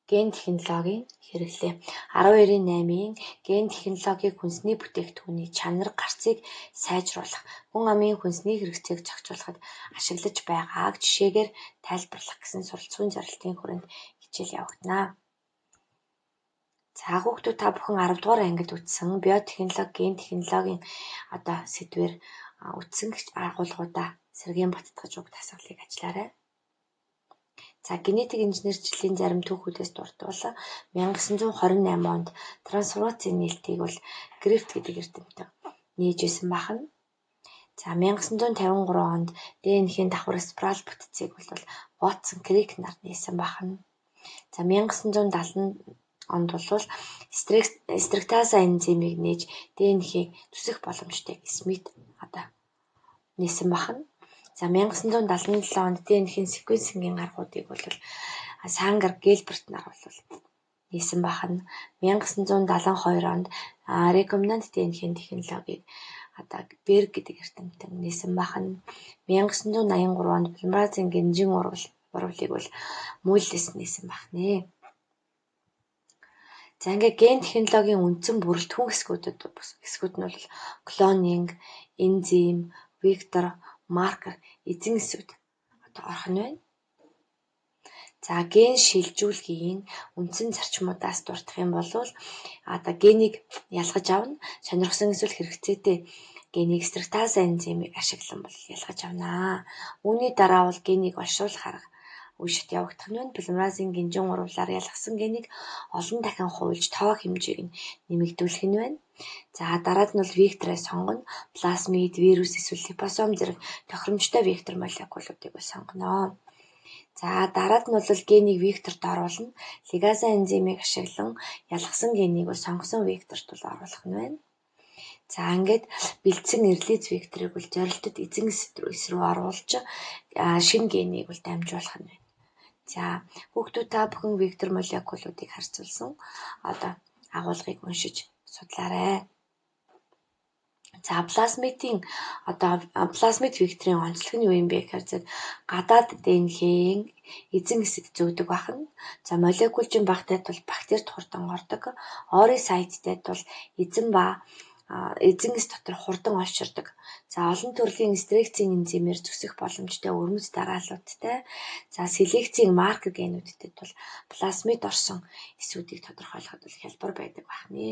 Ген технологийн хэрэглээ. 12.8-ийн ген технологиг хүнсний бүтээгдэхүүний чанар гарцыг сайжруулах, хүн амын хүнсний хэрэгцээг зохицуулахад ашиглаж байгааг жишээгээр тайлбарлах гэсэн суралцсан зорилтын хүрээнд хичээл явагдана. За хүүхдүүд та бүхэн 10 дугаар ангид үтсэн биотехнологи, ген технологийн сэдвээр үтсэн агуулгуудаа сэргээн баттгаж уг дасгалыг ажиллаарай. За генетик инженерчлэлийн зарим түүхүүдээс дурдвал 1928 онд трансформацийн нээлтийг бол Грифт гэдэг эрдэмтэн нээжсэн бахна. За 1953 онд ДНХ-ийн давхар спираль бүтцийг бол Вотсон, Крик нар нээсэн бахна. За 1970 онд бол стриктаза энзимийг нээж ДНХ-ийг түсэх боломжтой Смит нээсэн бахна. За 1977 онд ДНХ-ийн секвенсингийн аргуудыг бол Сангар, Гилберт нар бол нээсэн бахна. 1972 онд рекомбинант ДНХ-ийн технологиг Берг гэдэг эрдэмтэн нээсэн бахна. 1983 онд полимеразын генжин урвалыг бол Мюллес нээсэн бахнэ. За ингээ ген технологийн үндсэн бүрэлдэхүүн хэсгүүд нь бол клонинг, энзим, вектор, маркер, эзэн эсүүд орох нь байна. За ген шилжүүлгийн үндсэн зарчмуудаас дурдах юм бол генийг ялгаж авна, сонирхсон эсвэл хэрэгцээтэй генийг стриктаза энзимийг ашиглан бол ялгаж авнаа. Үүний дараа бол генийг олшруулах арга үе шат явагдах нь байна. Полимеразын генжин урвалаар ялгасан генийг олон дахин хуульж тоо хэмжээг нь нэмэгдүүлэх нь байна. За дараад нь бол векторыг сонгоно. Плазмид, вирус эсвэл липосом зэрэг тохиромжтой вектор молекулуудыг сонгоно. За дараад нь бол генийг векторт оруулна. Лигаза энзимийг ашиглан ялгасан генийг сонгосон векторт оруулах нь байна. За ингээд бэлдсэн релиз векторыг бол зорилтод эзэн эс рүү оруулж шинэ генийг бол дамжуулах нь байна. За хүүхдүүд та бүхэн вектор молекулуудыг харьцуулсан агуулгыг уншиж судлаарай. За плазмид векторын онцлог нь юу юм бэ гэхээр гадаад ДНХ-ийн эзэн эсэд зөөдөг бахна. За молекулжин багтайд бол бактерид хурдан ордог. Орисайдтайд бол эзэн эс дотор хурдан олширдог. За олон төрлийн стрекцийн энзимээр зүсэх боломжтой өрмөц дарааллуудтай. За селекцийн маркер генүүдэд бол плазмид орсон эсүүдийг тодорхойлоход бол хялбар байдаг бахны.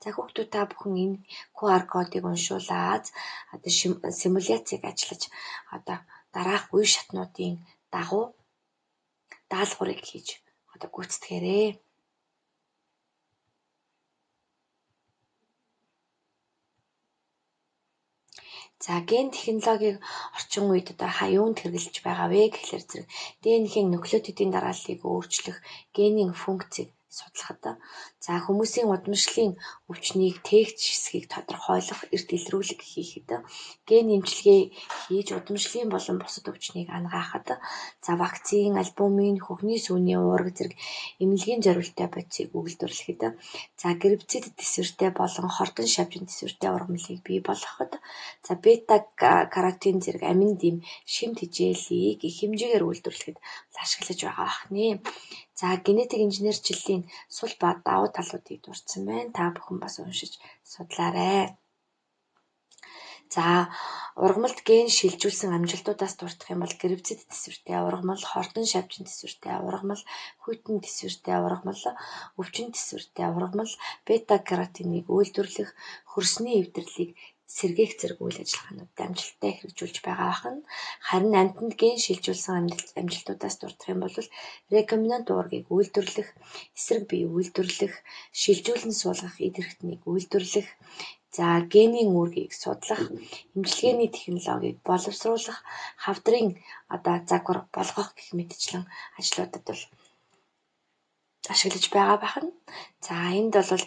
За хүүхдүүд та бүхэн энэ QR кодыг уншуулаад симуляцийг ажиллаж дараах үе шатнуудын дагуу даалгаврыг хийж гүйцэтгээрэй. За ген технологиг орчин үед юунд хэрэгжилж байгаа вэ гэхлээр ДНХ-ийн нуклеотидын дарааллыг өөрчлөх генийн функцийг судлахад за хүмүүсийн удамшлын өвчнийг тээгч хэсгийг тодорхойлох эрт илрүүлэг хийхэд ген эмчилгээ хийж удамшлын болон бусад өвчнийг ангаахад за вакцин, альбумин, хөхний сүүний уурга зэрэг эмнэлгийн зорилттой бодисыг үйлдвэрлэхэд за гербицид тэсвэртэй болон хортон шавжин тэсвэртэй ургамлыг бий болгоход за бета каротин зэрэг амин дэм шимт хичээлийг их хэмжээгээр үйлдвэрлэхэд ашиглаж байгаа бахны. За генетик инженерчлэлийн сул ба давуу талуудыг дурдсан байна. Та бүхэн бас уншиж судлаарай. За ургамалд ген шилжүүлсэн амжилтуудаас дурдах юм бол гербицид тэсвэртэй ургамал, хортон шавжин тэсвэртэй ургамал, хүйтэн тэсвэртэй ургамал, өвчин тэсвэртэй ургамал, бета каротиныг үйлдвэрлэх, хөрсний эвдэрлийг сэргээх зэрэг үйл ажиллагаануудад амжилттай хэрэгжүүлж байгаа бахна. Харин амьтанд ген шилжүүлсэн амжилтуудаас дурдах юм бол рекомбинант уургийг үйлдвэрлэх, эсрэг бие үйлдвэрлэх, шилжүүлэн суулгах эд эрхтнийг үйлдвэрлэх, за генийн үүргийг судлах, эмчилгээний технологиг боловсруулах, хавдрын загвар болгох гэх мэтчлэн ажлуудад бол ашиглаж байгаа бахна. За энд бол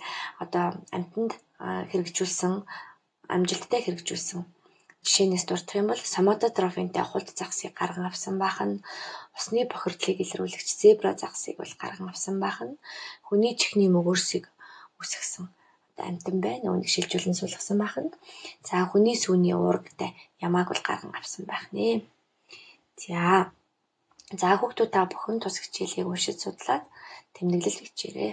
амьтанд амжилттай хэрэгжүүлсэн жишээнээс дурдах юм бол сомототрофинтэй хулт загсыг гарган авсан бахна. Усны бохирдлыг илрүүлэгч зебра загсыг бол гарган авсан бахна. Хүний чихний мөгөөрсийг үсгсэн амьтан байна. Үүнийг шилжүүлэн суулгасан бахна. За хүний сүүний уургатай ямааг бол гарган авсан байх нэ. За За хүүхдүүд та бүхэн тус хичээлийг уншиж судлаад тэмдэглэл бичээрэй.